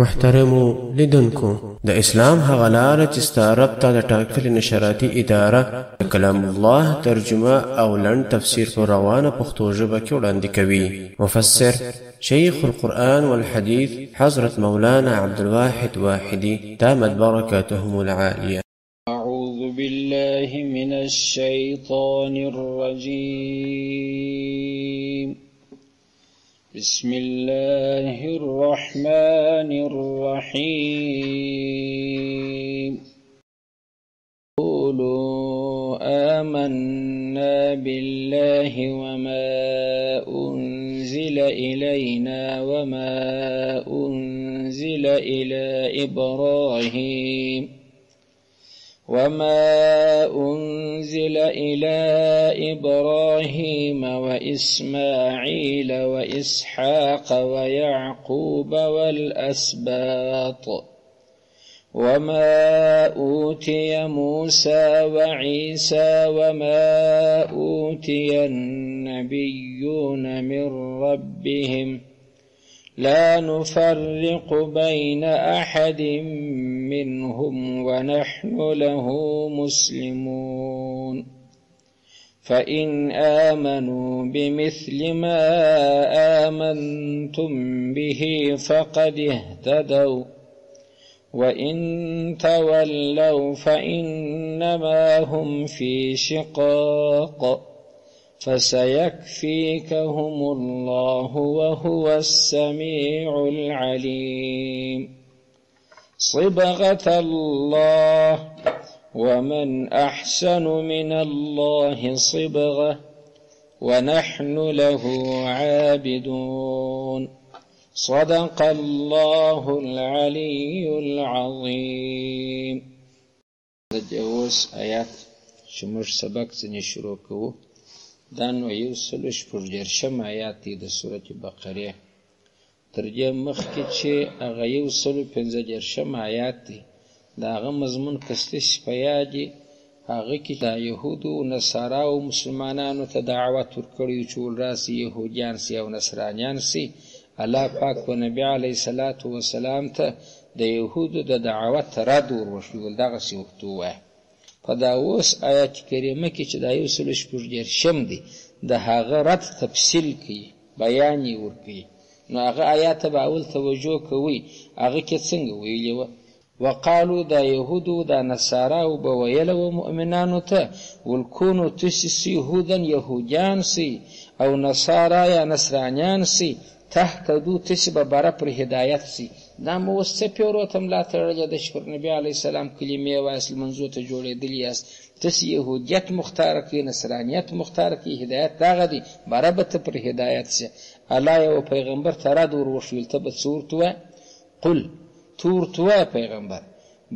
محترمو لیدونکو د اسلام هغه لاره چې ستا رب ته د ټاکلې نشراتي اداره د کلام الله ترجمه او لنډ تفسیر په روانه پښتو ژبه کې وړاندې کوي. مفسر شیخ القرآن والحديث حضرت مولانا عبدالواحد واحدي دامت بركاتهم العالية. أعوذ بالله من الشيطان الرجيم. بسم الله الرحمن الرحيم. قولوا آمنا بالله وما أنزل إلينا وما أنزل إلى إبراهيم وإسماعيل وإسحاق ويعقوب والأسباط وما أوتي موسى وعيسى وما أوتي النبيون من ربهم لا نفرق بين أحد منهم ونحن له مسلمون. فإن آمنوا بمثل ما آمنتم به فقد اهتدوا وإن تولوا فإنما هم في شقاق فسيكفيكهم الله وهو السميع العليم. صبغة الله ومن أحسن من الله صبغة ونحن له عابدون. صدق الله العلي العظيم. اوس آیات شمر سبق څنګه شروع کوو دا نو یو سل شپږدېرشم آیات دی د سورة بقره ترجمه مخکې چې هغه یو سل پنځهدېرشم آیات دی د هغه مضمون کسته شپیا دی هغه کې د یهودو او نصارا او مسلمانانو ته دعوت ورکړي چې ولراسي یهودیان سي او نصرانیان سي. الله پاک و نبی علیه الصلاة والسلام ته د یهودو د دعوت رد وروښودل دغه څه ورته ووایه. په دا اوس آیات کریمه کې چې دا یو سل شپږدېرشم دی د هغه رد تفصیل کوي بیان یې ورکوي. نو هغه آیات به اول توجه کوي هغه کې څنګه ویلي وه وقالو دا یهودو دا نصاراو به ویله و مؤمنانو ته ولکونو تاسې یهودن یهودیان سي او نصارا یا نصرانیان سي تهتدو تاسې به بره پر هدایت سي. دا مو اوس څه پیورو ته ملا تړلې ده چې پر نبي علیه السلام کلمې وایاست لمنځو ته جوړېدلي یاست تاسې یهودیت مختاره کړئ نصرانیت مختاره کړئ هدایت دغه دی بره به ته پر هدایت سي. الله یو پیغمبر ته رد ور وښویل ته به څه ورته وایه قل تو ورته وایه پیغمبر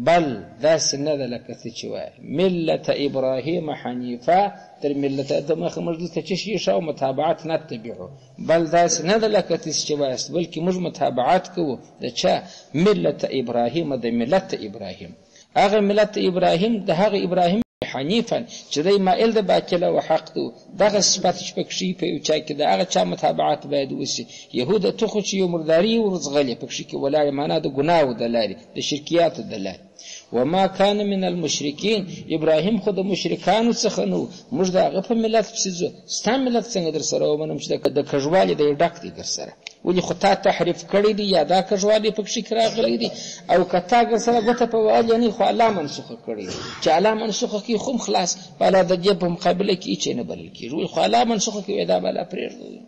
بل داسې نه ده لکه څه چې وایه ملت ابراهیم حنیفه تر ملت ادم مخه موږ دلته چې شیشه او متابعت نتبعو بل داسې نه ده لکه تاسې چې وایاست بلکې موږ متابعت کوو د چا ملت ابراهیم د ملت ابراهیم هغه ملت ابراهیم د هغه ابراهیم حنیفا چې دی مائل د باطله و حق دی. دغه صفت چې پکې په یو چا کې د هغه چا متابعت باید وشي. یهود ته خو چې یو مرداري ورزغلې پکې کې ولاړې معنا د ګناو د لارې د شرکیاتو د لارې. وما كان من المشركين ابراهيم خود مشرکانو څخه نو موږ د هغه په ملت پسې ځو. ستا ملت څنګه در سره ومنم چې د کژوالي د ډک دی در سره ولې خو تا تحریف کړی دی یا دا کژوالي پکې کې راغلی دی او که تا در سره ګوته په ویل یعنې خو الله منسوخه کړی دی چې الله منسوخه کړي خو خلاص بالا د دې په مقابله کې هیڅ نه بلل کېږي ولې خو الله منسوخه کړي دا بالا پرېږدو.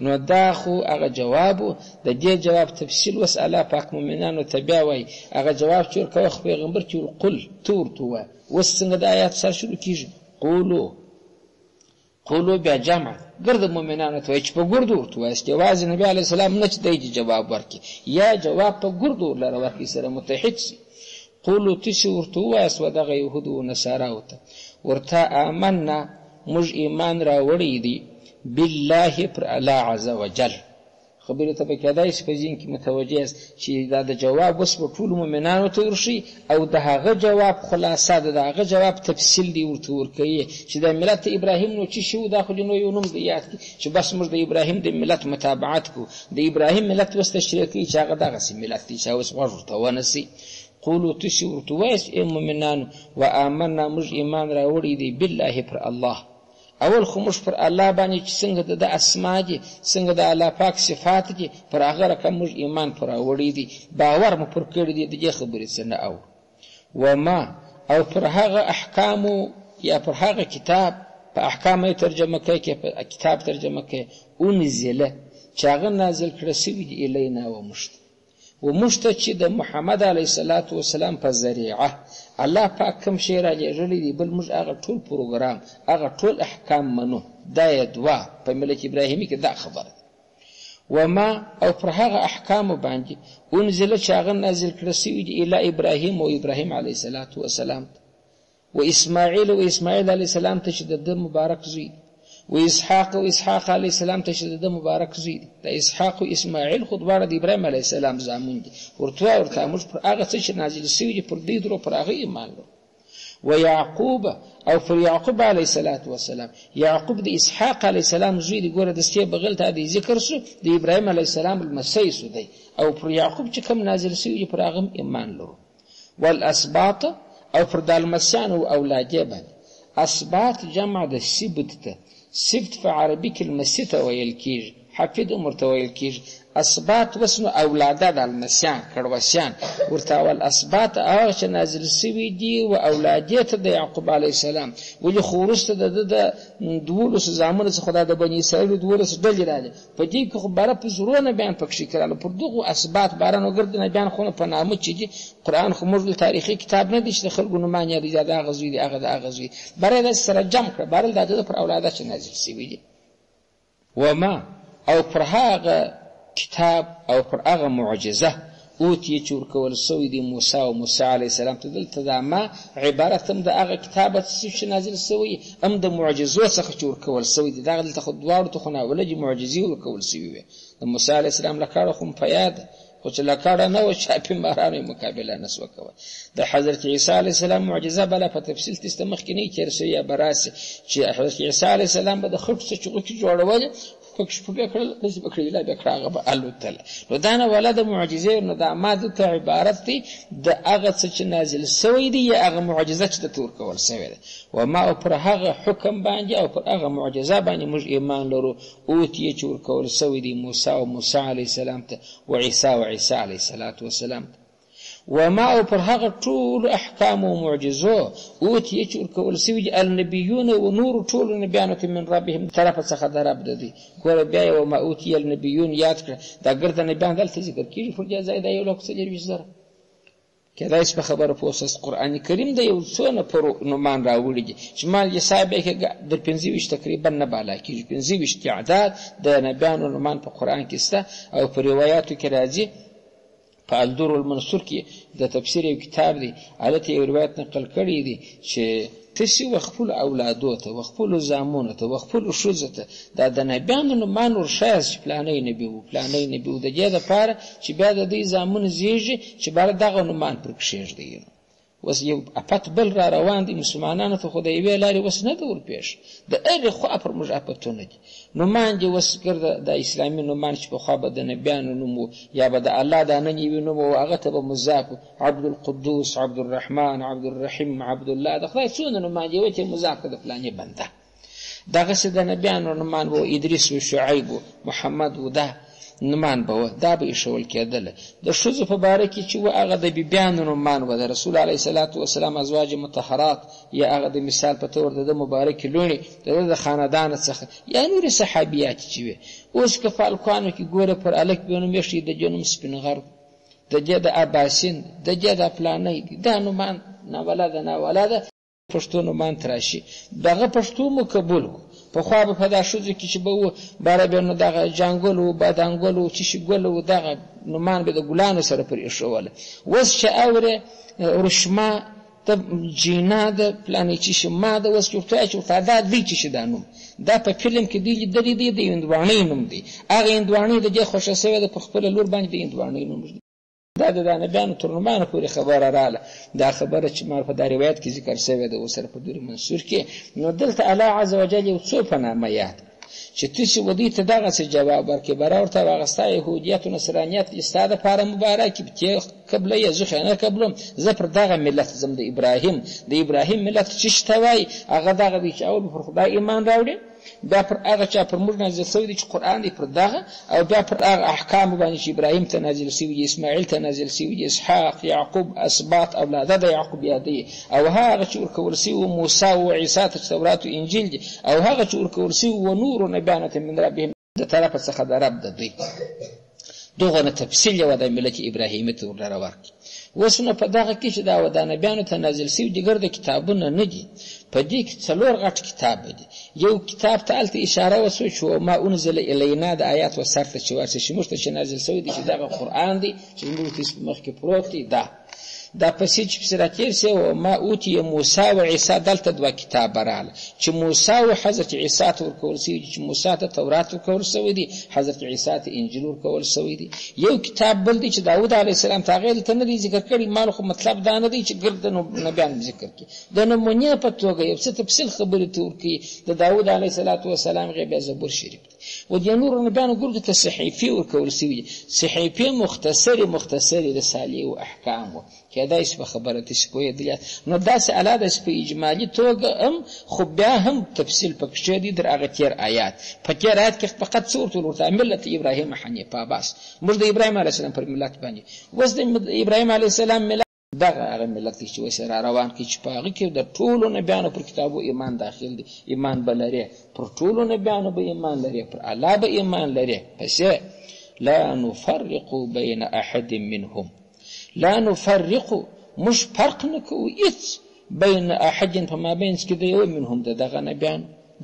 نو دا خو هغه جواب د دې جواب تفصیل وس الله پاک مؤمنانو ته بیا وایي هغه جواب چې ورکوه پیغمبر چې قل تو ورته ووایه. اوس څنګه د آیات سره شروع کېږي قولو بیا جمع ګرد مؤمنانو ته وایي چې په ګردو ورته وایاست یوازې نبي علیه السلام نه چې دی جواب ورکړي یا جواب په ګردو لره ورکړي سره متحد سي. قولو تاسې ورته ووایاست و دغه یهودو و نصاراو ته ورته آمنا موږ ایمان راوړی دی بالله پر الله عز وجل خبرې ته به کېدای شي په ذهن کې متوجه یاست چې دا د جواب اوس به ټولو مؤمنانو ته ورشي او د هغه جواب خلاصه ده، د هغه جواب تفصیل دی ورته ورکوي چې د ملت ابراهیم نو چې شو دا خو نو یو نوم دی یاد کړي چې بس موږ د ابراهیم د ملت متابعت کو، د ابراهیم ملت وس تشریح کوي چې هغه دغسې ملت دی چې اوس غوږ ورته ونسي. قولو تاسې ورته وایاست ای مؤمنانو و آمنا موږ ایمان راوړی دی بالله پر الله. اول خو موږ پر الله باندې چې څنګه د اسما دي، څنګه د الله پاک صفات دي، پر هغه رقم موږ ایمان پر راوړی دی، باور مو پر کړی دی. د دې خبرې څه نه او وما او پر هغه احکامو یا پر هغه کتاب، په احکام یې ترجمه کوي کې په کتاب ترجمه کوي، انزله چې هغه نازل کړی سوي دی الینا و مشته چې د محمد علیه الصلاة والسلام په ذریعه الله پاک کوم شی را لېږلی دی، بل موږ هغه ټول پروګرام هغه ټول احکام منو. دا یې دوه په ملت ابراهیمي کې دا خبره ده. وما او پر هغه احکامو باندې انزله چې هغه نازل کړی سوي دی الی ابراهیم او ابراهیم علیه الصلاة والسلام و اسماعیل و اسماعیل علیه السلام ته چې د مبارک زوی، و اسحاق و اسحاق علیه السلام ته چې د مبارک زوی دی. د اسحاق و اسماعیل خو دواړه د ابراهیم علیه السلام زامن دي. ورته موږ پر هغه څه چې نازل سوي دي پر دې درو پر هغه ایمان لرو. و یعقوب او پر یعقوب علیه الصلاة والسلام، یعقوب د اسحاق علیه السلام زوی دی. ګوره دستې بغل ته د ذکر شو د ابراهیم علیه السلام المسی سو دی، او پر یعقوب چې کوم نازل سوي دي پر هغه ایمان لرو. والاسباط او پر د المسیان او اولادې باندې. اسباط جمع د سبت ته، سبت په عربي کې المسیته ویل کېږي، حفید عمر ته ویل کېږي. اسباط وسنو اولاده د المسیان کړوسیان ورته ول اسباط هغه چې نازل سوي دي و اولادې ته د یعقوب علیه السلام. ولې خو وروسته د 12 زامنو څخه د بني اسرائیل 12 ډلې راغلې، په دې کې خو باره په زرونه بیان پکښې کړل. پر دغو اسباط باره نو ګرد نه بیان خو په نامه چې دي قرآن خو موږ تاریخي کتاب نه دی چې د خلکو نومان یادي دا هغه زوی دی هغه د هغه زوی باره د سره جمع کړه باره د پر اولاده چې نازل سوي دي. وما او پر هغه کتاب او پر هغه معجزه اوتی چې ورکول سوی دی موسی او موسی علیه السلام ته. دلته دا ما عبارت هم د هغه کتاب چې نازل سوی هم د معجزو څخه چې ورکول سوی دی. دغه دلته خو دواړو ته خو ناولجې معجزې ورکول سوي وې. د موسی علیه السلام لکاړه خو په یاد خو چې لکاړه نه وه چاپي مارانو یې مقابله نه سوه کوه. د حضرت عیسی علیه السلام معجزه بله په تفصیل تسته مخکې نه تېر سوي یا به راسي چې حضرت عیسی علیه السلام به د خټو څه چغوکې جوړولې پکښ په بیا کړل داسې به کړي لا بیا کړه هغه به الوتله. نو دا نه والا د معجزې نو دا ما دلته عبارت دی د هغه څه چې نازل سوی دی یا هغه معجزه چې درته ورکول سوې ده. وما او پر هغه حکم باندې او پر هغه معجزه باندې موږ ایمان لرو اوتیې چې ورکول سوی دی موسی او موسی علیه السلام ته و عیسی و عیسی علیه الصلاة والسلام ته. وما او پر هغه ټول احکام او معجزو اوتیې چې ورکول سوي دي النبیون و نور ټولو نبیانو ته من ربهم طرفه څخه د رب د دوی. ګوره بیا یې وما اوتي النبیون یاد کړه دا ګرده نبیان دلته ذکر کېږي فرجا ځای دا 1,400,000 کېدای شي په خبره پوه ساست. قرآن کریم د یو څونه پر نومان راوړي دي چې مال یې صاحب یې د 25 تقریبا نه بالا کېږي. 25 تعداد د نبیانو نومان په قرآن کې شته او په روایاتو کې راځي. په الدور المنصور کې د تفسیر یو کتاب دی هلته یو روایت نقل کړی دی چې تاسې وخپلو اولادو ته وخپلو زامنو ته وخپلو ښځو ته دا د نبیانو نومان ورښایاست چې فلانی نبي و فلانی نبي و د دې دپاره چې بیا د دوی زامن زیږي چې باره دغه نومان پر کښېږدي. اوس یو افت بل را روان دي مسلمانانو ته خو د یوې لارې اوس نه ده ورپېښ د هرې خوا پر موږ افتونه دي. نومان دي اوس ګرده د اسلامي نومان چې پخوا به د نبیانو نوم و یا به د الله دا نن یوي نوم و هغه ته به مضاف و عبدالقدوس عبدالرحمن عبدالرحیم عبدالله د خدای څونه نومان دي چې مضاف کړه د فلانې بنده. دغسې د نبیانو نومان و ادریس و شعیب و محمد و ده نومان به و دا به ایښول کېدله. د ښځو په باره کې چې و هغه د بیبیانو نومان و د رسول علیه الصلاة والسلام ازواج مطهرات یا هغه د مثال په طور د ده مبارکې لوڼې د ده د خاندانه څخه یا نورې صحابیات چې وې. اوس که په الکوانو کې ګوره پر الک بې نوم ایښی د دې نوم سپینغر د دې د اباسین د دې د فلانی دي. دا نومان ناولاده ناولاده پښتو نومان تراشي. دغه پښتو مو قبول و پخوا به په دا ښځو کې چې به و باره بیا نو دغه جانګل و بادانګل و چیشي ګل و دغه نومان به د ګلانو سره پر ایښوله. اوس چې اورې رشما د جینا د پلانې چې شي ما د اوس چې ورته چې دا دی چې شي دا نوم دا په فلم کې دی لیدلی دی د هندوانۍ نوم دی هغه هندوانۍ د دې خوښه سوې ده په خپله لور باندې د هندوانۍ نوم دی دا د نبیانو تر نومانو پورې خبره راله دا خبره چې ما په دا روایت کې ذکر سوې ده اوس په دور منصور کې نو دلته الله عز وجل یو څو په نامه یاد چې تاسو ودی ته دغه جواب ورکړي برا ورته واغستا يهودیت او نصرانیت استاده لپاره مبارک به قبله یې زخه نه قبلم زه پر دغه ملت زم د ابراهیم ملت چې شتوي هغه دغه دی چې اول پر خدای ایمان راوړي بیا پر هغه چا پر موږ نازل شوی دی چې قرآن دی پر دغه او بیا پر هغه احکام باندې چې ابراهیم ته نازل شوی دی اسماعیل ته نازل شوی دی اسحاق یعقوب اسباط اولاده د یعقوب یادی او هغه چې ورکول شوی موسی او عیسی ته تورات او انجیل دی او هغه چې ورکول شوی و نور نبیانه من ربهم د طرف څخه د رب د دوی دغه تفصیل یو د ملت ابراهیمی ته ورکړي اوس نو په دغه کې چې دا ودانبیانو ته نازل شوي دي ګرده کتابونه نه دي په دې کې څلور غټ کتاب دي یو کتاب ته هلته اشاره وسوه چې ما انزل الینا د آیات و سرته چې ورسې چې موږ ته چې نازل شوی دی چې دغه قرآن دی چې موږ ته مخکې پروت دی دا پسې چې پسې راتېر سي و ما اوتي موسی و عیسی دلته دوه کتاب راغله چې موسی او حضرت عیسی ته ورکول شوي دي چې موسی ته تورات ورکول شوی دی حضرت عیسی ته انجیل ورکول شوی دی یو کتاب بل دی چې داود علیه السلام ته هغې دلته نه دی ذکر کړي ما خو مطلب دا نه دی چې ګرد نبیان ذکر کړي د نمونې په توګه یو څه تفصیل خبرې ته ورکوي د داود علیه السلام هغې بیا زبور شریف دی و د نورو نبیانو ګردو ته صحیفې ورکول شوي دي صحیفې مختصرې رسالې و احکام و کېدای شي په خبره تاسې پوهېدلي نو داسې الله داسې په اجمالي توګه هم خو بیا هم تفصیل پکې دی در هغه تېر آیات په تېر آیات کې فقط څه ورته ملت ابراهیم حنیفه بس موږ د ابراهیم علیه السلام پر ملت باندې اوس د ابراهیم علیه السلام ملت دغه هغه ملت چې اوس را روان کړي چې په هغې کې د ټولو نبیانو پر کتابو ایمان داخل دی ایمان به لرې پر ټولو نبیانو به ایمان لرې پر الله به ایمان لرې پسې لا نفرق بین احد منهم لا نفرق مش فرق نه کوو هېڅ بین احد په مابینځ کې د یو منهم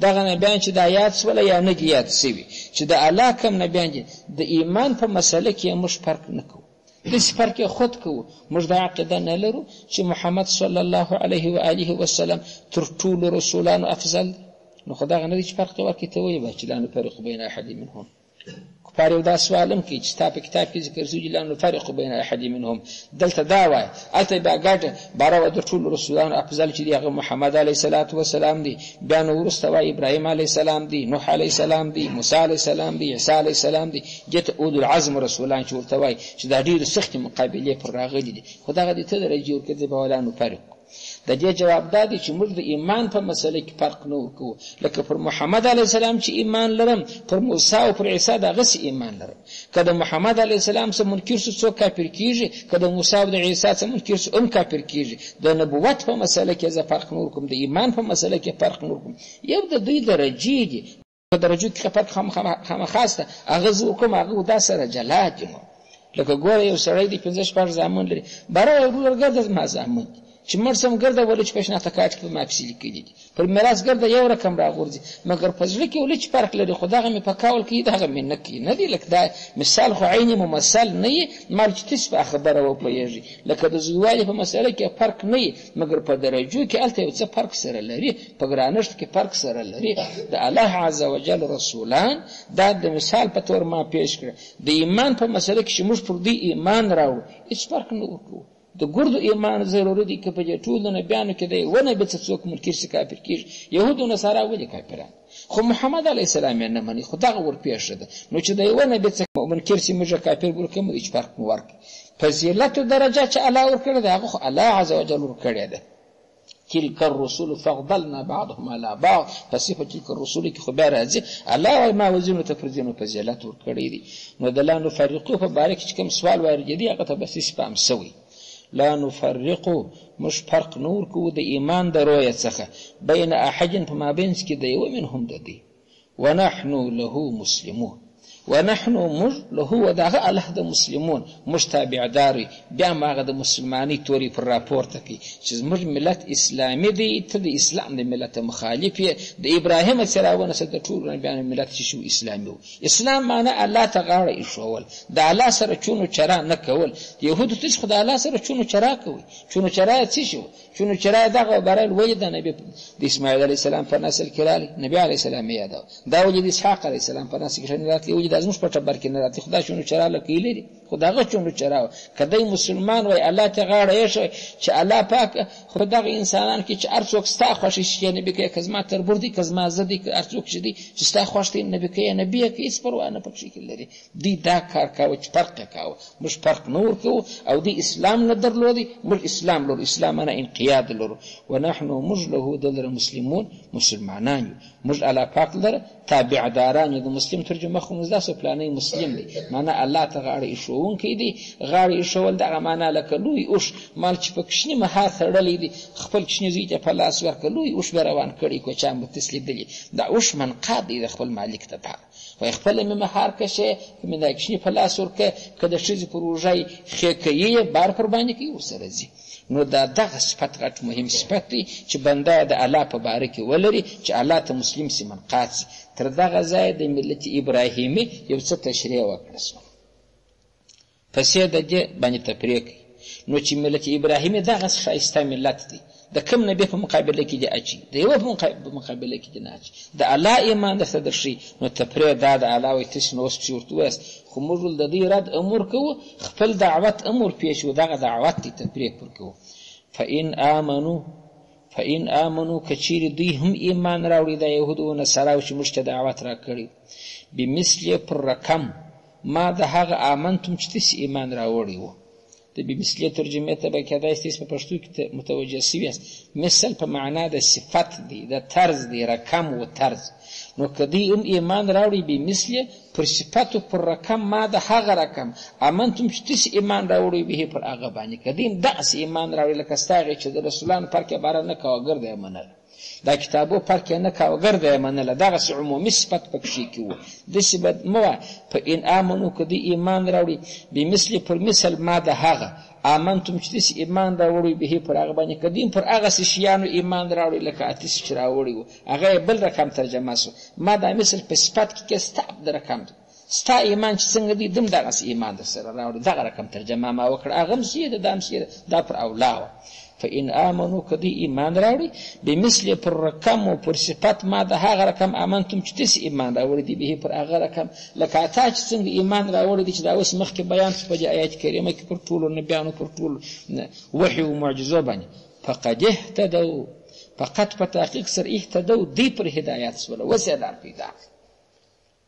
دغه نبیان چې دا یاد سوله یا نه دي یاد سوي چې د الله کوم نبیان دي د ایمان په مسله کې موږ فرق نه کوو داسې فرق یې خود کوو موږ دا عقیده نه لرو چې محمد صلی الله علیه و آله وسلم تر ټولو رسولانو افضل دی نو خو دغه نه دی چې فرق یې ورکړي ته ویې به چې لا نفرق بین احد منهم کفار یو دا سوالم کوي چې ستا په کتاب کې ذکر شوي لا نفرق بین احد منهم دلته دا وایه هلته بیا ګډه باره د ټولو رسولانو افضل چې دی هغه محمد علیه السلام دی بیا نو وروسته وایي ابراهیم علیه السلام دی نوح علیه السلام دی موسی علیه السلام دی عیسی علیه السلام دی دې ته اولو العزم رسولان چې ورته وایي چې دا ډېرې سختې مقابلې پر راغلي دي خو دغه دې ته درجې ورکړي به لا نفرق د دې جواب دا دی چې موږ د ایمان په مسله کې فرق نه ورکوو لکه پر محمد علیه السلام چې ایمان لرم پر موسی او پر عیسی دغسې ایمان لرم که د محمد علیه السلام څه منکر سو څوک کافر کېږي که د موسی او د عیسی څه منکر سو هم کافر کېږي د نبوت په مسله کې زه فرق نه ورکوم د ایمان په مسله کې فرق نه ورکوم یو د دوی درجې دي په درجو کې فرق خامخا شته هغه زه وکړم هغه دا سره جلا دي لکه ګوره یو سړی دی 15 زامن لري باره ورور ګرده زما زامن دي چې مړ سم ګرده ولې چې پېشنهاته کاټ کې ما پسې لیکلي دي پر میراث ګرده یو رقم راغورځي مګر په زړه کې ولې چې فرق لري خو دغه مې په کول کوي دغه مې نه کوي نه دي لکه دا مثال خو عیني ممثل نه یي مال چې تاسې په خبره وپوهېږي لکه د زویوالي په مسله کې فرق نه یي مګر په درجو کې هلته یو څه فرق سره لري په ګرانښت کې فرق سره لري د الله عز وجل رسولان دا د مثال په طور ما پیش کړه د ایمان په مسله کې چې موږ پر دوی ایمان راوړو هېڅ فرق نه ورکوو د ګردو ایمان ضروري دی که په دې ټولو نبیانو کې دی ونه به څه څوک منکر شي کافر کېږي یهود او نصارا ولې کافران خو محمد علیه السلام یې نه مني خو دغه ورپېښه ده نو چې د یوه نبي څه منکر شي موږ کافر ورکوم هېڅ فرق مو ورکړي فضیلت او درجه چې الله ورکړې ده هغه خو الله عز وجل ورکړې ده تلك الرسول فضلنا بعضهم على بعض فصفه تلك الرسول کې خو بیا راځي الله وایي ما وزینو تفرزینو فضیلت ورکړی دي نو د لا نفرقو په باره کې چې کوم سوال وارد دی هغه ته بس سپام سوی لا نفرقو مش فرق نور کو د ایمان د رویه څخه بین احد په مابینځ کې د یو منهم د دی ونحن له مسلمون ونحن موږ له هو دغه الله د مسلمون موږ تابعدار وي. بیا هم هغه د مسلمانۍ تورې پر راپورته کوي چې زموږ ملت اسلامي دی، ته د اسلام د ملت مخالف یې. د ابراهیم چې راونسه د ټولو نبیانو ملت چې شو اسلامي و. اسلام معنی الله ته غاړه ایښول، د الله سره چونو چرا نه کول. یهودو ته خو د الله سره چونو چرا کوي. چونو چرا یې څه شو؟ چونو چرا دغه برایل ولې د نبي د اسماعیل علیه السلام په نسل کې راغلی، نبي علیه السلام یې یادوه. دا ولې د اسحاق علیه السلام په نسل کې راتلی، ولې دا زموږ په ټبر کې نه راتلی. خو دا چونو چرا لکه لري، خو دغه چونو چرا و. که دی مسلمان وای الله ته غاړه ایښی چې الله پاک خو دغه انسانان کې چې هر څوک ستا خوښ شي نبي کوي، که زما تربور دی که زما زه دی که هر څوک چې دی چې ستا خوښ دی نبي کوي نبي یې کوي، هېڅ پروا نه پکې کې لري. دوی دا کار کاوه چې فرق یې کاوه، موږ فرق نه ورکوو. او دوی اسلام نه درلودی، موږ اسلام لرو. اسلام نه انقیاد لرو. ونحن موږ له دلر مسلمون مسلمانان یو، موږ الله پاک لره تابعداران یو. د مسلم ترجمه خو موږ داسې پلانی مسلم دی، معنی الله ته غاړه ایښوونکی دی. غاړه ایښول دغه معنی لکه لوی اوښ مال چې په کوچني مهار تړلی دی، خپل کوچني زوی ته په لاس ورکړه، لوی اوښ به روان کړی کوچیان به تس لیدلي. دا اوښ منقاد دی د خپل مالک دپاره. وایي خپله مې مهار کشه که مې دا کوچني په لاس ورکړه، که د ښځې پر اوږه یې ښې کوي یې بار پر باندې کوي ورسره ځي. نو دا دغه صفت غټ مهم صفت دی چې بنده د الله په باره کې ولري، چې الله ته مسلم سي، منقاد سي. تر دغه ځایه د ملت ابراهیمي یو څه تشریح وکړه شوه، پسې د دې باندې تفریح کوي. نو چې ملت ابراهیمي دغه ښایسته ملت دی، د کوم نبي په مقابله کې دې اچي، د یوه په مقابله کې دې نه اچي، د الله ایمان درته درښي. نو تفریح دا د الله وایي تاسې نو اوس پسې ورته ووایاست، خو موږ د دوی رد امور کوو، خپل دعوت امور پیښ و، دغه دعوت دی تفریح پر کوو. فإن آمنو که چیرې دوی هم ایمان راوړي، دا یهودو و نصاراو چې موږ ته دعوت را کړي، بمثل پر رقم ما د هغه آمنتم چې تاسې ایمان راوړی و. د بمثلې ترجمې ته به کېدای شي په پښتو کې متوجه شوي یاست. مثل په معنا د صفت دی، د طرز دی، رقم و طرز. نو که دوی هم ایمان راوړي بمثلې پر صفتو پر رقم ما د هغه رقم امنتم چې تاسې ایمان راوړئ به پر هغه باندې، که دوی هم دغسې ایمان راوړي لکه ستا هغې چې د رسولانو فرق یې باره نه کوه ګرده یې منله، دا کتابو فرق یې نه کوه ګرده یې منله، دغسې عمومي صفت پکښې کې وو. داسې به مه وایه په ان آمنو که دوی ایمان راوړي بمثلې پر مثل ما د هغه آمنتم چې تاسې ایمان راوړئ به پر هغه باندې، که دوی پر هغسې شیانو ایمان راوړئ لکه اتیس چې راوړي وو، هغه یې بل رقم ترجمه سو. ما دا مثل په صفت کې ستا د رقم دی، ستا ایمان چې څنګه دی دم دغسې ایمان در سره راوړي، دغه رقم ترجمه ما وکړه. هغه هم سیه ده دا هم سیه ده، دا پر اولا وه. فإن آمنو که دوی ایمان راوړي بمثل پر رقم و پر صفت ما د هغه رقم آمنتم چې تاسې ایمان راوړي دي به پر هغه رقم، لکه اتا چې څنګه ایمان راوړي دي چې دا اوس مخکې بیان شو په دې آیات کریمه کې پر ټولو نبیانو پر ټولو وحي و معجزو باندې. فقد اهتدوا، فقط په تحقیق سره اهتدوا، دوی پر هدایت شوله، اوس یې لار پیدا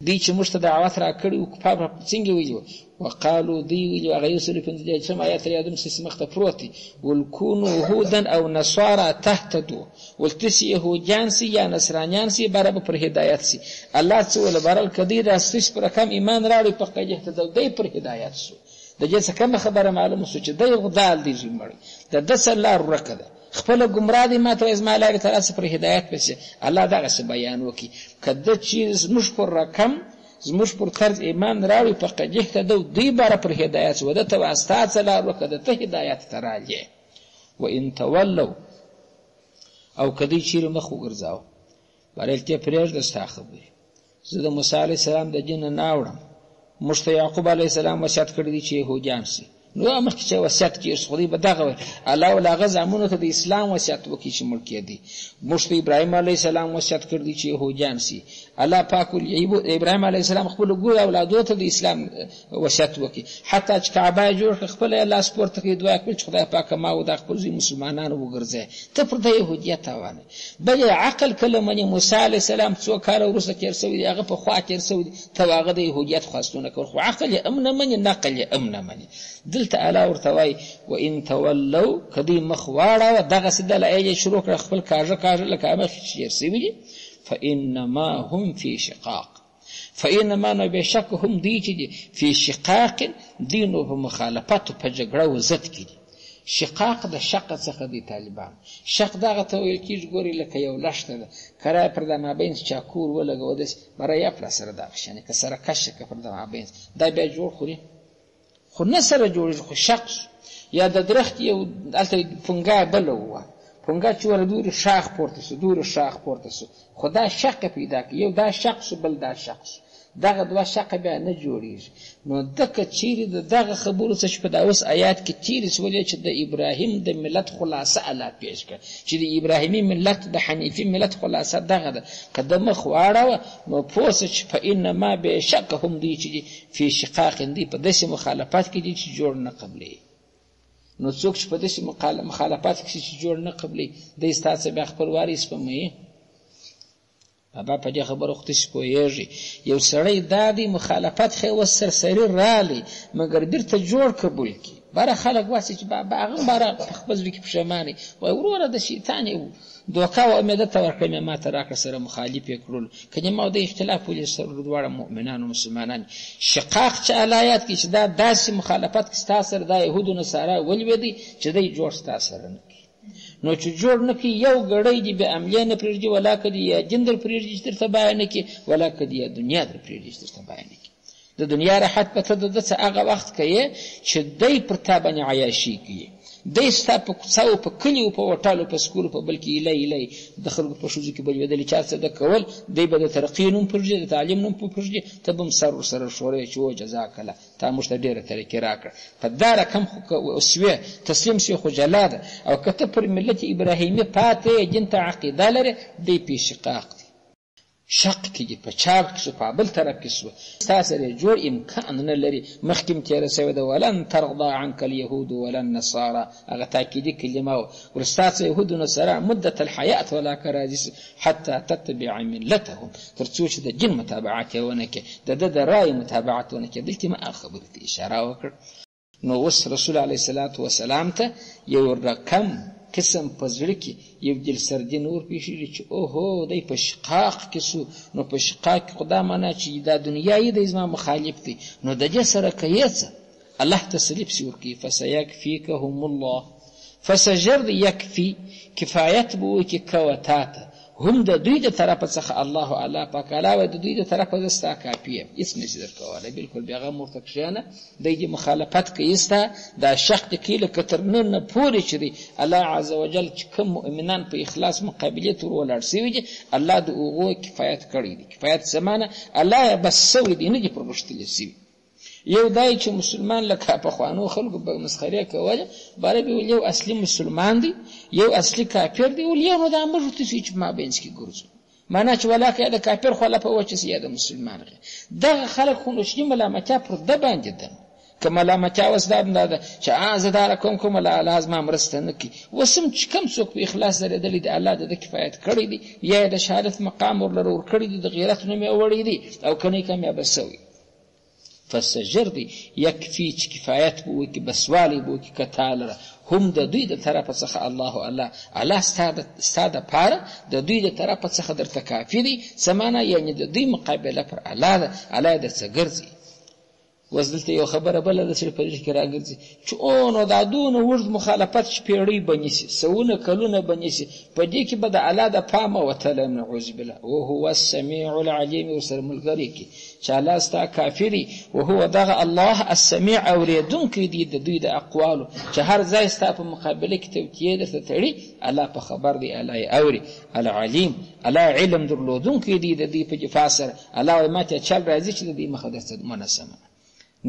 دوی چې موږ ته دعوت را کړي و کفار څنګه ویلي وقالو دوی ویلي هغه 155 آیات یادوم چې مخ ته پروت دی ولکونو هودا او نصارا تهتدوا، ولتس یهودیان سي یا نصرانیان سي برابر پر هدایت سي. الله څه ول برال کدی دا سس پر کم ایمان راړي په قید اهتدوا دی پر هدایت سو. د دې څه کوم خبره معلومه سو چې دی غدال دی جمړي د دسلار ورکده خپل گمراه دي ما ته ازما لارې تراسه پر هدایت پسې الله دغه څه بیان وکي. کده چې زموږ پر رقم زموږ پر طرز ایمان راوړي په قجه ته دوی باره پر هدایت وده ته واسطه څه لار وکړه ته هدایت ته راځي. و ان تولوا او کدی چیرې مخ وګرځاو بارلته پرېږده ستا خبرې. زه د موسی علیه السلام د جن نه اورم، موږ ته یعقوب علیه السلام وصیت کړی دی چې یهودیان سي. نو مخکې چې وصیت کېږي خو دوی به دغه وایي الله ول هغه زامنو ته د اسلام وصیت وکړي چې مړ کېدي. موږ ته ابراهیم علیه السلام وصیت کړی دی چې یهودیان سي. الله پاک ابراهیم علیه السلام خپل ګور اولادو ته د اسلام وصیت وکړي. حتی چې کعبه یې جوړ کړه خپل الله سپورت کړي دعا کړي چې خدای پاک ما او د خپل مسلمانانو وګرځي ته پر د یهودیت روانه. بل عقل کله منی موسی علیه السلام څو کال وروسته تیر شوی دی هغه په خوا تیر شوی دی ته هغه د یهودیت خواستونه کول خو عقل یې امن منی نقل یې امن منی. دلته الله ورته وایي و ان تولوا کدی مخ واړه دغسې دله یې شروع کړه خپل کاږه لکه هغه تیر شوي دي. فإنما هم في شقاق، فإنما نو بشک هم دی چې فی شقاق دی نو په مخالفت په جګړه و ضد کې دي. شقاق د شق څخه دی طالبان. شق دغه ته ویل کېږي ګورې لکه یو لښته ده، که پر د مابین چا کور ولګوه داسې برای یا پر سره دغه شانې که سره کشه که پر د مابین دا بیا جوړ خوري خو نه سره جوړېږي خو شق شو. یا د درخت یو هلته پنګا بله ووه، پنګا چې وره دورې شاخ پورته سو، دورې شاخ پورته سو، خو دا شق پیدا کړي، یو دا شق سو بل دا شق سو، دغه دوه شقه بیا نه جوړېږي. نو دکه چیرې د دغه خبرو څه چې په دا اوس آیات کې تېرې سولې چې د ابراهیم د ملت خلاصه الله پېښ کړه، چې د ابراهیمي ملت د حنیفي ملت خلاصه دغه ده. که د مخ واړوه نو پوه سه چې فانما بېشکه هم دوی چې دي فی شقاق دوی په داسې مخالفت کې دي چې جوړ نه قبلوي. نو څوک چې په داسې مخالفت کې چې جوړ نه قبلوي دی ستا څه بیا خپل واري سپموي. بابا په دې خبره خو تاسې پوهېږئ، یو سړی دا دی مخالفت ښه اوس سرسري رالی مګر بیرته جوړ قبول کړي. باره خلک واسې چې بابا هغه هم باره په خپل زړه کې پښیمانې وایي وروره د شیطان یې دوکه و امیده ته ورکړه مې ما ته راکړه سره مخالف یې کړلو که دې ما او د اختلاف ولې سره دواړه مؤمنان و مسلمانان. شقاق چې الایات کې چې دا داسې مخالفت کې ستا سره دا یهود و نصارا ولوېدی چې دی جوړ ستا سره نه کړي. نو چې جوړ نه کړي یو ګړی دې بیا عملیه نه پرېږدي ولا که دې یا جن در پرېږدي چې درته بیان نه کړي ولا که دې یا دنیا در پرېږدي چې درته بیان نه کړي. د دنیا راحت به ته د ده څه هغه وخت کوې چې دی پر تا باندې عیاشي کوي، دی ستا په کوڅه او په کلي او په هوټل او په سکول په بل کې ایله ایله د خلکو په ښځو کې به لوېدلي چا څه ده کول، دی به د ترقي نوم پرېږدي د تعلیم نوم پرېږدي، ته به هم سر ورسره ښورې چې و جزاک الله تا موږ ته ډېره ترقي راکړه. په دا رقم خو که سوې تسلیم سوې خو جلا ده. او که ته پر ملت ابراهیمي پاتې یې دین ته عقیده لرې دی پې شقاق دی، شق کې دي په چاپ کې شو په بل طرف کې شو ستا سره جوړ امکان نه لري. مخکې م تېره شوې ده ولن ترضى عنك اليهود ولا النصارى، هغه تاکیدي کلمه وه ورستا څه یهود و نصارا مدة الحیات ولا که راضي حتى تتبع ملتهم تر څو چې د جن متابعت یې ونه کړې د ده د رایې متابعت ونه کړې. دلته ما هغه خبرې ته اشاره وکړ. نو اوس رسول علیه الصلاة وسلام ته یو رقم قسم په زړه کې یو دلسردي نور پېښېږي چې اوهو دی په شقاق کې سو. نو په شقاق کې خو دا معنا چې دا دنیا یې دی زما مخالف دی، نو د دې سره که یې څه الله تسلي پسې ورکوي. فسیکفیکهم الله، فسجر د یکفي کفایت به وکړي کوه تا ته هم د دوی د طرفه څخه الله الله پاک علاوه د دوی د طرفه زه ستا کافي یم، هېڅ نشي درکولی. بلکل بېغم ورته کښېنه، دی دې مخالفت کوي ستا دا شق د کې لکه تر نن نه پورې چې دی الله عز وجل چې کوم مؤمنان په اخلاص مقابلې ته ولاړ سوي دي الله د هغو کفایت کړی دی. کفایت څه معنی؟ الله یې بس سوی دی، نه دي پر غوښتلي سوي. یو دای چې مسلمان لکه پخوانو خلکو به مسخرې کوله باره به ویل یو اصلي مسلمان دی یو اصلي کافر دی، ول یو نو دا موږ ته چې مابینځ کې ګرځو معنا چې ولا که د کافر خو لا په وچه سي د مسلمان دغه خلک خو نو چې ملامتیا پر د باندې ده که ملامتیا اوس دا ده چې زه دا کوم لا لازم مرسته نه کوي. وسم چې کم څوک په اخلاص درېدلی دی الله د کفایت کړی دی یا د شهادت مقام ورلره ورکړی دی د غیرت نوم یې وړی دی او کنه کامیابه سوی. فسجر دی یکفي چې کفایت به وکړي بسوالی به وکړي که تا لره هم د دوی د طرفه څخه الله الله ستا دپاره د دوی د طرفه څخه درته کافي دی. څه معنا؟ یعنې د دوی مقابله پر الله ده، الله یې درڅه ګرځي. اوس دلته یو خبره بله ده چې په دې کې راګرځي چې نو دا دونه اوږد مخالفت چې پیړۍ به نیسي سوونه کلونه به نیسي په دې کې به د الله د پامه وتلی نعوذ بالله وهو السمیع العلیم ورسره ملګری کړي چې الله ستا کافي دی وهو دغه الله السمیع اورېدونکی دی د دوی د اقوالو چې هر ځای ستا په مقابله کې توطیې درته تړي الله په خبر دی الله یې اوري. العلیم الله علم درلودونکی دی د دوی په دفاع سره الله وایي ما ته چل راځي چې د دوی مخه درته منسمه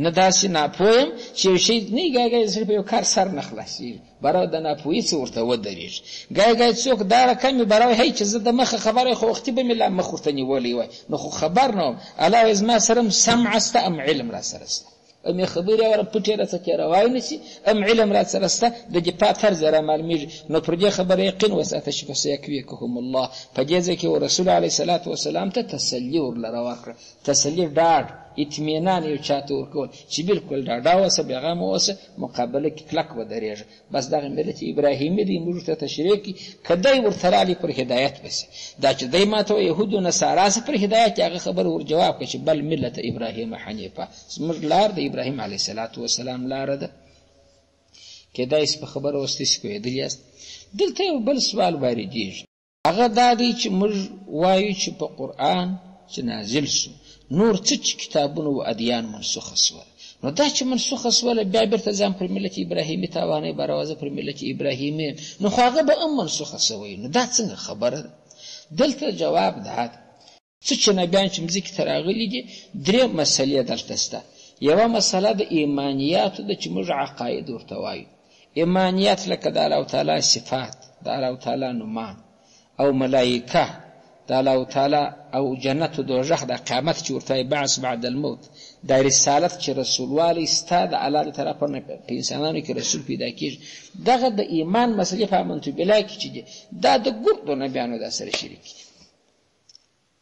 نه داسې ناپویم چې یو شی نه ګای زړه په یو کار سر نه خلاصېږي برای د ناپوهي څه ورته ودرېږي. ګای څوک دا رقم برای هی چې زه د مخه خبره خو وختي به مې لا مخ ورته نیولی وای نو خو خبر نه وم الله وایي زما سره م سمع سته ام علم را سره سته ام یې خبرې وره پټې راڅه کې روای نه شي ام علم را سره سته د دفاع طرز را معلومېږي. نو پر دې خبره یقین وساته چې فسیکفیکهم الله په دې ځای کې رسول علیه صلات وسلام ته تسلي ورلره ورکړه تسلي ډاډ اطمینان یو چاته ورکول چې بلکل ډاډه اوسه بېغمه اوسه مقابله کې کلک ودرېږه. بس دغه ملت ابراهیمي دی موږ ته تشریح کړي که دی ورته رالي پر هدایت بسې دا چې دی ما ته یهودو نصارا سه پر هدایت هغه خبره ور جواب کړه چې بل ملت ابراهیم حنیفه زموږ لار د ابراهیم علیه السلام لاره ده. کېدای شي په خبره اوس تاسې پوهېدلي یاست. دلته یو بل سوال واردېږي، هغه دا دی چې موږ وایو چې په قرآن چې نازل شو نور څه چې کتابونه و ادیان منسوخه سوله، نو دا چې منسوخه سوله بیا بیرته ځان پر ملت ابراهیمي تاوانۍ به راوځه پر ملت ابراهیمي، نو خو هغه به هم منسوخه سوی، نو دا څنګه خبره ده؟ دلته جواب دا ده څه چې نبیان چې مځکې ته راغلي دي 3 مسلې دلته شته. یوه مسله د ایمانیاتو ده چې موږ عقاید ورته وایو. ایمانیات لکه د الله تعالی صفات، د الله تعالی نومان او ملائکه، د الله تعالی او جنت و دوزخ، د قیامت چې ورته بعث بعد الموت، د رسالت چې رسولوالی ستا د الله د طرفه نه په انسانانو کې رسول پیدا کېږي. دغه د ایمان مسلې په آمنت بالله کې چې دي دا د ګردو نبیانو دا سره شریک دي،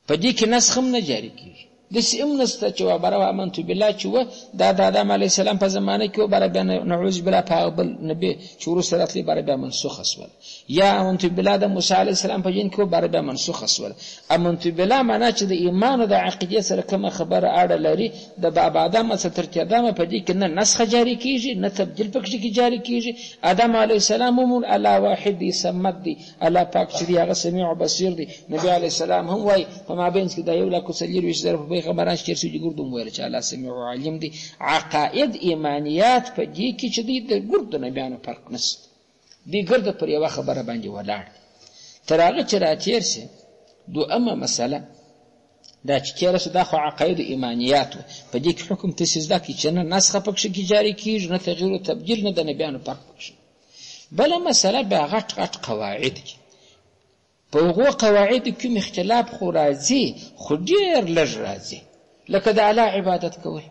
په دې کې نسخ هم نه جاري کېږي. داسې هم نشته چې وبره آمنت بالله چې و دا د آدم علیه السلام په زمانه کې و بره بیا نعوذ بالله په هغه بل نبي چې وروسته راتلی بره بیا منسوخه سوله، یا آمنت بالله د موسی علیه السلام په جین کې و بره بیا منسوخه سوله. آمنت بالله معنا چې د ایمان او د عقیدې سره کومه خبره اړه لري د باب آدم څخه تر قیامته په دې کې نه نسخه جاري کېږي نه تبدیل پکې کې جاري کېږي. آدم علیه السلام هم الله واحد دی، صمد دی، الله پاک چې دی هغه سمیع او بصیر دی. نبی علیه السلام هم وایي په مابین کې د 1,40,000 پیغمبران چې څه ګردو ویل چې الله سمیع او علیم دی. عقاید ایمانیات په دې کې چې دی د ګردو نبیانو فرق نشته، دی ګرده پر یوه خبره باندې ولاړ. تر هغه چې راتېر سي دویمه مسله دا چې تېره سو دا خو عقاید ایمانیات و، په دې کې حکم تاسې زده کړئ چې نه نسخه پکښې کې جاري کېږي نه تغییر و تبدیل نه د نبیانو فرق پکښې. بله مسله بیا غټ قواعد دي، په هغو قواعدو کې اختلاف خو راځي خو ډېر لږ راځي، لکه د الله عبادت کول.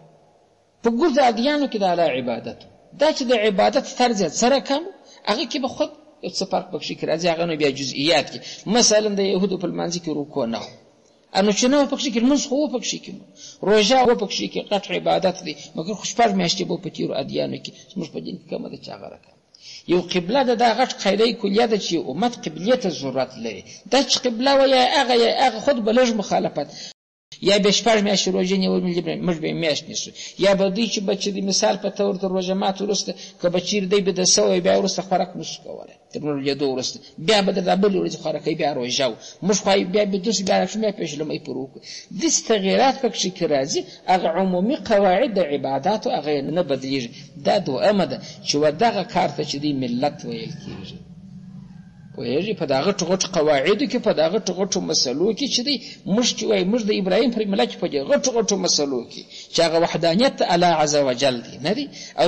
په ګردو ادیانو کې د الله عبادت دا چې د عبادت طرز یې څه رقم هغه کې به خود یو څه فرق پکښې کې راځي، هغه نو بیا جزئیات کې مثلا د یهودو په لمانځه کې رکوع نه و، نو چې نه و پکښې کې لمونځ خو و پکښې کې روژه و پکښې کې غټ عبادت دی، مګر خو 6 میاشتې به په تېرو ادیانو کې زموږ په دین کې کومه ده چې هغه رقم. یو قبله ده، دا غټ قاعده کلیه ده چې امت قبلې ته ضرورت لري، دا چې قبله و یا هغه خود به لږ مخالفت، یا به 6 میاشتې روژې نیول موږ به یې میاشت نیسو، یا به دوی چې به چې د مثال په طور د روژه مات وروسته که به چیرې دی بده سوی بیا وروسته خوراک نسو کولی تر نورلیدو وروسته بیا به د بلې ورځې خوراک کوي بیا روژه و موږ خو بیا به دوسې بیا راکشو بیا پېژلمۍ پر وکړو. داسې تغییرات پکښې کې راځي، هغه عمومي قواعد د عباداتو هغه یې نه بدلېږي. دا دویمه ده چې و دغه کار ته چې دی ملت ویل کېږي. پوهېږي په دا غټو غټو قواعدو کې په دا غټو غټو مسلو کې چې دی موږ چې وایي موږ د ابراهیم پر ملت کې په دې غټو غټو مسلو کې چې هغه وحدانیت الله عز وجل دی نه دی، او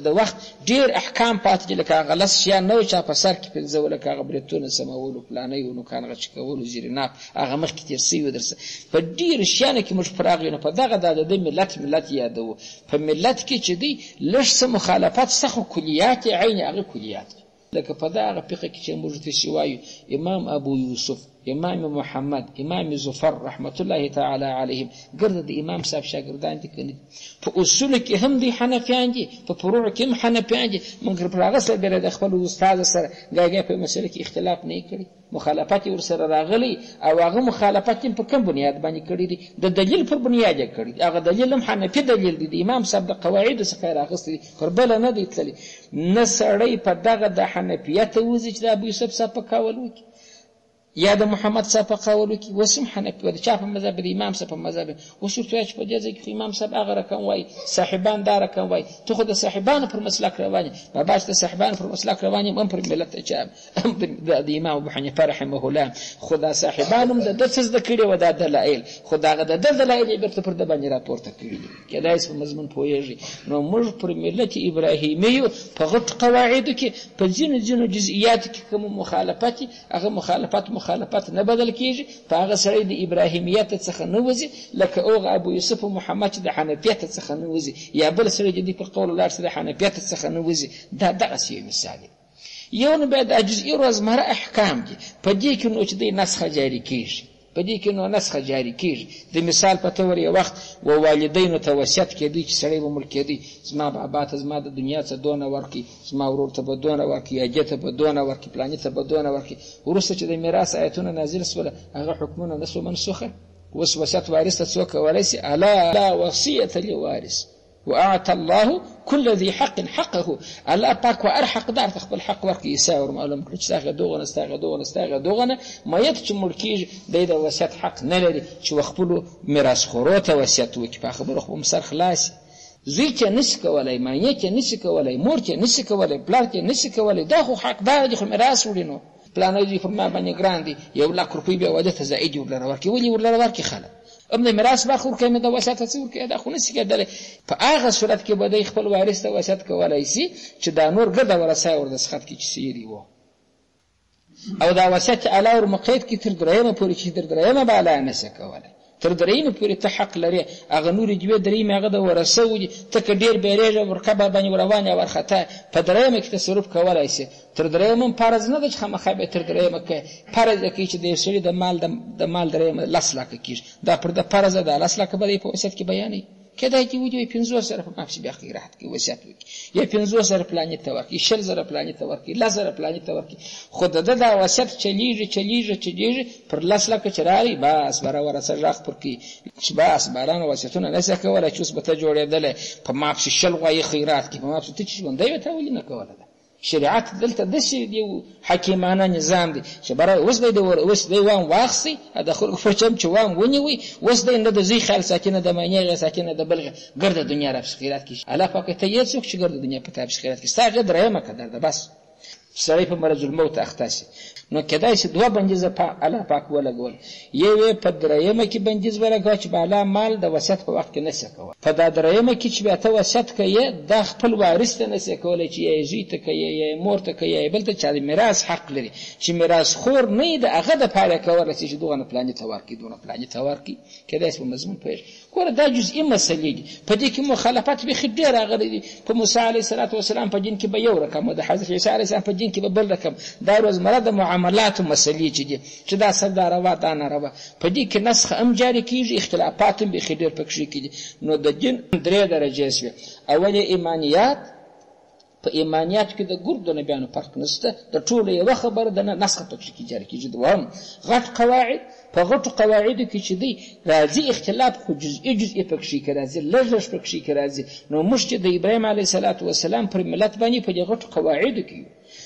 د وخت ډېر احکام پاتې دي، لکه هغه لس شیان نه و چې په سر کې پنځه لکه هغه بریتونه سمولو پلانۍ و نوکان غچ کولو زیرناف هغه مخکې تېر سوي درسه په ډېرو شیانو کې موږ پر راغلو. نو په دغه د ملت یادوو په ملت کې چې دی لږ څه مخالفت شته خو کلیات یې عین هغه کلیات لکه په دغه فقه کې چې موږ تاسې وایو امام ابو یوسف، امام محمد، امام زفر رحمت الله تعالی علیهم ګرده د امام صاحب شاګردان دي که نه؟ په اصولو کې هم دی حنفیان دي، په فروعو کې هم حنفیان دي، مګر پر هغه سره بیا د خپل استاد سره ګاګیا په مسله کې اختلاف نه کړي، مخالفت ورسره راغلی او هغه مخالفت په کوم بنیاد باندې کړی دی؟ د دلیل پر بنیاد یې کړی، هغه دلیل هم حنفي دلیل دی، د امام صاحب د قواعدو څخه یې راغستی دی، پر بله نه دی تللی. نه سړی په دغه د حنفیت وځي چې د ابو یوسف صاحب په قول وکړي یا د محمد صاحب په قول وکړي، اوس هم حنفي د چا په مذهب د امام صاحب په مذهب. اوس ورته وایي چې په دې ځای کې امام صاحب هغه رقم وایي، صاحبان دا رقم وایي، ته خو د صاحبانو پر مسلک روان یې، بابا چې د صاحبانو پر مسلک روان یم هم پر ملت د امام ابو حنیفه رحمه الله، خو دا صاحبان هم د ده څه زده کړي وه دا دلایل، خو د هغه د ده دلایل یې بېرته پر ده باندې راپورته کړي دي، کېدای شي په مضمون پوهېږي. نو موږ پر ملت ابراهیمي یو په غټو قواعدو کې په ځینو جزئیاتو کې کوم مخالفت هغه مخالفت نه بدل کېږي، په هغه سړی د ابراهیمیت څخه نه وځي، لکه هغه ابو یوسف و محمد چې د حنفیت څخه نه وځي، یا بل سړی چې د په قول ولاړ چې د حنفیت څخه نه وځي. دا دغسې یو مثال دی. یو نو بیا د جزئي روزمره احکام دي، په دې کې نو چې دی نسخه جاري کېږي، په دې کې نو نسخه جاري کېږي. د مثال په طور یو وخت و والدینو ته وصیت کېدی چې سړی به مړ کېدی، زما بابا ته زما د دنیا څه دونه ورکړي، زما ورور ته به دونه ورکړي، یا جې ته به دونه ورکړي، پلاني ته به دونه ورکړي. وروسته چې د میراث آیتونه نازل سوله هغه حکمونه نه سو منسوخه. اوس وصیت وارث ته څوک کولی سي؟ الا لا وصیة لوارث، واعطى الله كل ذي حق حقه. الله پاک و هر حقدار ته خپل حق ورکړي. عیسی ور معلوم کړ چې ستاغه دوغنه مایت چې مړ کېږي د وصیت حق نه لري چې خپل میراث خورو ته وصیت وکړي. په خبره خو مسر خلاص زوی چې نشي کولای، ماینه چې نشي کولای، مور چې نشي کولای، پلار چې نشي کولای، دا خو حقدار دي خو میراث وړي. نو پلان دی فرما باندې ګران دي 1,00,000 روپۍ بیا واده ته زائد ورلره ورکړي. ولې ورلره ورکړي؟ خلک ابن میراث برخه ورکوي، د وصیت څه ورکوي؟ دا خو نشي کېدلی. په هغه صورت کې به دی خپل وارث ته وصیت کولی شي چې دا نور ګرده ورثه ور دستخط کړي چې سیري وو، او دا وصیت الله ور مقید کړي تر 3مه پورې، چې تر 3مه به الله نشي کولی. تر 3مه پورې ته حق لري. هغه نور دوه 3مه هغه د ورثه وي، ته که ډېر بیریږه ورکبه باندې روانې ورخته په 3مه کې تصرف کولی شي. تر 3مه فرض نه ده چې خامخا به تر 3مه کې فرض کوي چې د یو سړي د مال 3مه 10,00,000 کېږي. دا پر د فرض ده 10,00,000 به په وصیت کې بیانوي. کېدای چې وي 15,000 په مافي بیا خیرات کې وصیت وکړي، یا 15,000 پلانې ته ورکړي، 20,000 پلانې ته ورکړي، 10,000 پلانې ته ورکړي. خو د ده دا وصیت چلیږي پر 10,00,000 چې راغی بس بره ورثه غږ پر کوي چې بس بارانه وصیتونه نشي کولی چې اوس به ته جوړېدلی په مافي 20 غوایي خیرات کړي، په مافي ته چې ژوندی وي ته ولې نه کولی ده؟ شریعت دلته داسې یو حکیمانه نظام دی چې برای اوس دی وام واخلي د خلکو په چم چې وام ونیوي، اوس دی نه د زوی خیال ساتي نه د معنی ساتي نه د بل ګرده دنیا را خیرات کړي. الله پاک ته یې څوک چې ګرده دنیا په تاب خیرات کړي ستا 3مه قدر ده. بس سړی په مرض الموت اخته شي نو کېدای شي 2 بندیزه الله پاک ولګول. یو په 3مه کې بندیز ولګول چې بالا مال د وصیت په وخت کې نشي کولی. په دا 3مه کې چې بیا ته وصیت کوي د خپل وارث ته نشي کولی چې یې زوی ته کوي یا مور ته کوي یا بل ته چې میراث حق لري چې میراث خور نه د هغه د پاره کولی چې دغه پلان ته ورکړي دونه پلان ته ورکړي. کېدای شي په مضمون پېژ ګوره دا جزئي مسلې دي. په دې کې مخالفت به ډېر راغلي دي. په موسی علیه السلام په دین کې به یو رقم، د حضرت عیسی علیه السلام په دین کې به بل رقم. دا روزمره د معاملاتو مسلې چې دي چې دا سب دا روا دا نه روا، په دې کې نسخه هم جاري کېږي، اختلافات هم بیخي ډېر پکې کېږي. نو د دین 3 درجې شوې. اول ایمانیات، په ایمانیات کې د ګروپ د نبیانو فرق نشته، د ټولو یوه خبره د نسخه پکې جاري کېږي. دوهم غټ قواعد، په غټو قواعدو کې چې دی راځي اختلاف خو جزئي پکې کې راځي، لږ پکې کې راځي. نو موږ چې د ابراهیم علیه السلام پر ملت باندې په دې غټو قواعدو کې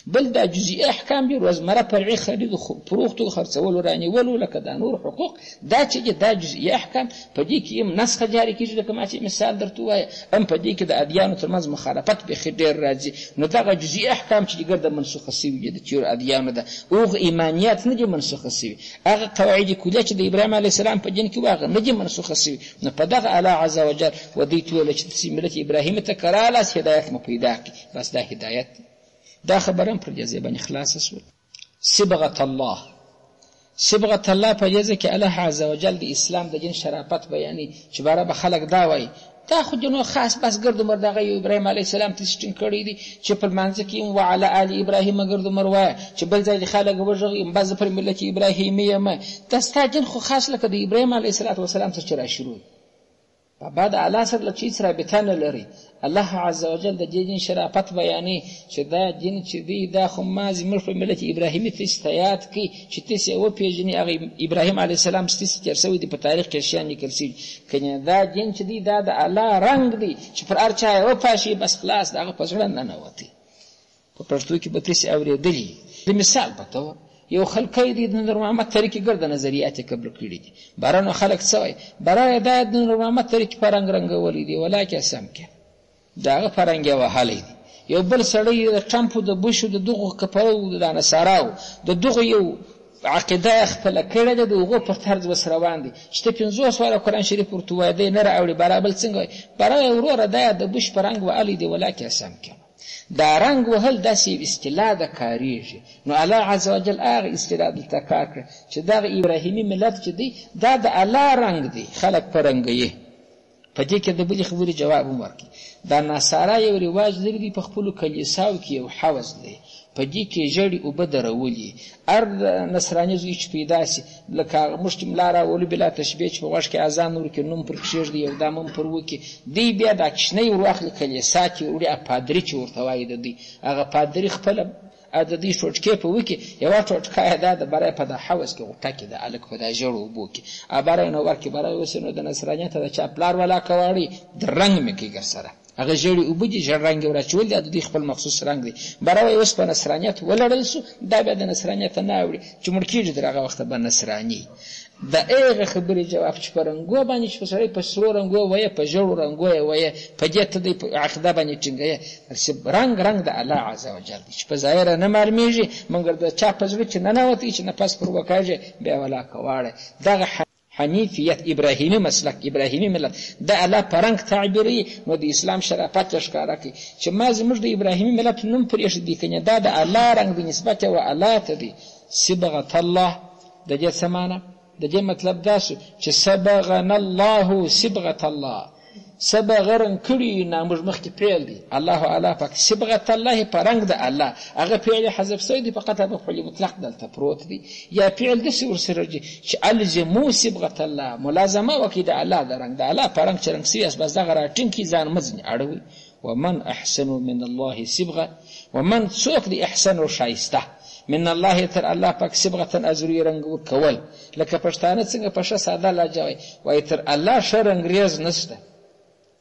بل دا جزئي احکام دي روزمره فرعي خرید فروختو خرڅولو رانیولو لکه دا نور حقوق، دا چې دا جزئي احکام په دې کې هم نسخه جاري کېږي. لکه ما چې مثال درته ووایه هم په دې کې د ادیانو ترمنځ مخالفت بیخي ډېر راځي. نو دغه جزئي احکام چې ګرده منسوخه سوي دي د تېرو ادیانو ده، هغه ایمانیات نه دي منسوخه سوي. هغه قواعد کلیه چې د ابراهیم علیه السلام په دین کې هغه نه دي منسوخه سوي. نو په دغه الله عز وجل ودیت ویل چې ملت ابراهیم ته کرالاس هدایت مو پیدا کړي. بس دا هدایت دا خبره پر دې باندې خلاصه شو. صبغه الله په دې کې الله عز وجل د اسلام د دین شرافت بیانې چې باره به خلک دا وایي دا خو جنو خاص بس ګرد عمر دغه ابراهیم علیه السلام تشتین کړی دي چې په منځ کې وعلى آل ابراهیم ګرد عمر وایي چې بل ځای خلک وژغي بعض پر ملت ابراهیمیه ما دستا جن خو خاص لکه د ابراهیم علیه السلام څخه را شروع په بعد الله سره چې سره بتانه لري. الله عز وجل د دین شرافت بیانې چې دا دین چې دی دا خو مازی مر په ملت ابراهیمی ته استیات کی چې تاسو او پیژنې هغه ابراهیم علیه السلام ستاسو تر سوی دی په تاریخ کې شان لیکل شوی کنه دا دین چې دی دا د الله رنگ دی چې پر ارچا او پاشي بس خلاص دغه پسړه نه نوتی. په پښتو کې به تاسو اوریدلی د مثال پته یو خلکای دي د نور محمد طریقې ګرځ نظریات قبل کړی دي بارانو خلک سوی برای د نور محمد طریقې پرنګ رنگولې دي ولکه سم کې داغه فرنګي وهالې دي. یو بل سړی د ټرمپ د بوش د دغه کپاو د نصاراو د دغه یو عقیده خپل کړه د دغه په طرز وسروان دي چې 500 سوال قرآن شریف ورته وای دی نه راوړي برابر څنګه برای ورور د بوش پرنګ وهالې دي ولکه سم کې دا رنگ وهل داسې اصطلاح د کاریږي. نو الله عز وجل هغه اصطلاح دلته کار کړ چې دا ابراهیمي ملت چې دی دا د الله رنگ دی خلک پرنګي. په دې کې د بلې خبرې جواب ورکړي. دا نصارا یو رواج لري په خپل کلیساو کې یو حوض دی په دې کې جړې او بدرولي ار نصراني زوی چې پیدا سي لکه مشتم لاره ول بلا تشبيه چې غوښ کې اذان نور کې نوم پر کښېږ دی یو دامن پر وکی دی بیا د کښنی ورواخل کلیسا کې وړي پادری چې ورته وایي دی هغه پادری خپل او د دې ټوټکې په وکې یوه ټوټکه یې دا د بری په دا حوض کې غوټه کې د هلک په دا ژړو اوبو کې بری نو ورکې بری اوسې نو د نصرانیت د چا پلار ولا کواړي د رنګ مې کېږر سره هغه ژړې اوبه دي ژړ رنګ یې وراچول دي د دوی خپل مخصوص رنګ دی بری وایي اوس په نصرانیت ولړل سو دا بیا د نصرانیت نه اوړي چې مړ کېږي تر هغه وخته به نصراني د هغه خبرې جواب چې په رنګو باندې چې په سړی په سرو رنګو وایه په ژړو رنګو یې وایه په دې ته دی په عقیده باندې ټینګویه رنګ د الله عز وجل دی چې په ظاهره نه معلومیږي مګر د چا په زړه چې ننوتی چې نفس پر وکاږي بیا ولا کواړی دغه حنیفیت ابراهیمی مسلک ابراهیمی ملت د الله په رنګ تعبیروي نو د اسلام شرافت یې ښکاره کوي چې ما زموږ د ابراهیمي ملت نوم پرېښدي کنې دا د الله رنګ دی نسبت یې و الله ته دی صبغة الله د دې څه معنی د دې مطلب دا شو چې صبغنا الله صبغة الله صبغه رنګ کړي نه موږ مخکې فعل دی الله اعلی پاک صبغة الله په رنګ د الله هغه فعل حذف شوی دی فقط مفعول مطلق دلته پروت دی یا فعل داسې ورسره دی چې الزمو صبغة الله ملازمه وکړي د الله د رنګ د الله په رنګ چې رنګ سوي است بس دغه راټینګي ځان مه ځینې اړوي ومن احسن من الله صبغه ومن څوک دی احسن او ښایسته من الله تر الله پاک صبغة ازروي رنګ ورکول لکه پښتانه څنګه په ښه ساده لهجه وایي تر الله ښه رنګریز نشته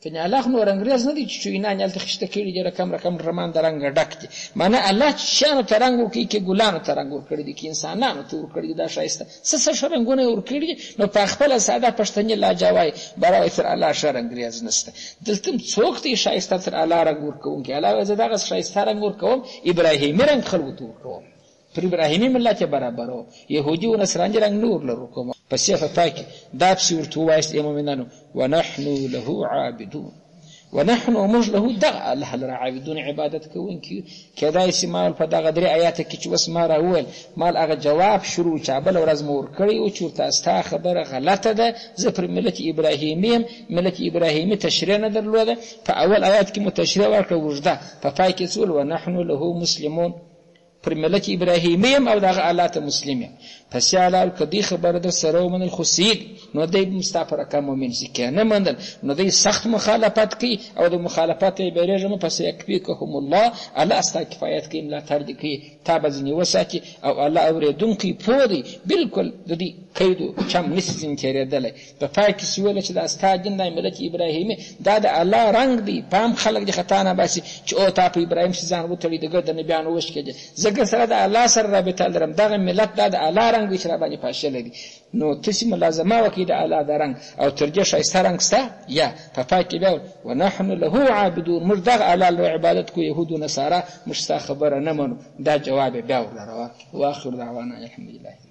کنه الله نو رنګریز نه دی چې چوینان هلته خشته کړي دي رقم رمان د رنګ ډک دي معنی الله چې شیانو ته رنګ ورکوي کې ګلانو ته رنګ ورکړي دي کې انسانانو ته ورکړي دي دا ښایسته څه رنګونه یې ورکړي دي نو په خپله ساده پښتني لهجه وایي بره وایي تر الله ښه رنګریز نشته دلته څوک دی ښایسته تر الله رنګ ورکوونکی الله وایي زه دغه ښایسته رنګ ورکوم ابراهیمي رنګ خلکو ته ورکوم پر ابراهیمي ملت برابر و یهودي و نصراني رنګ نور لرو کوم پس یې پاکي دا پسې ورته ووایست ای مؤمنانو ونحن له عابدون ونحن موږ له دغه الله لره عابدون عبادت کوونکي کېدای شي ما په دغه درې آیاته کې چې اوس ما راوویل ما هغه جواب شروع چې بله ورځ مو ورکړی و چې ورته ستا خبره غلطه ده زه پر ملت ابراهیمي یم ملت ابراهیمي تشریح نه درلوده په اول آیات کې مو تشریح ورکړه اوږده په پای کې څه ونحن له مسلمون پر ملت ابراهیمي یم او دغه الله ته مسلم یم پس یا الله که دې خبره در سره ومنل خو سیږي نو دی به ستا په رقم مؤمن شي که نه منل نو دی سخت مخالفت کوي او د مخالفت یې بیریږي نو پس یکفیکهم الله الله ستا کفایت کوي ملاتړ دې کوي تا به ځینې وساتي او الله اورېدونکی پوه دی بلکل د دې قید و چم نسي ځینې تېرېدلی په پای کې چې ویله چې دا ستا دین دی ملت ابراهیمي دا د الله رنګ دی پام خلک د خطا نه باسي چې او تا په ابراهیم چې ځان وتړي دګر د نبیانو وشکېږي زه سره د الله سره رابطه لرم دغه ملت دا د الله رنګ دی چې را باندې پاشلی دی نو تاسې ملازمه وکړئ د الله د رنګ او تر دې ښایسته رنګ سته یا په پای کې بیا ونحن له عابدون موږ دغه الله له عبادت کوو یهود و نصارا موږ ستا خبره نه منو دا جواب یې بیا ورله راواخلو واخر دعوانا الحمدلله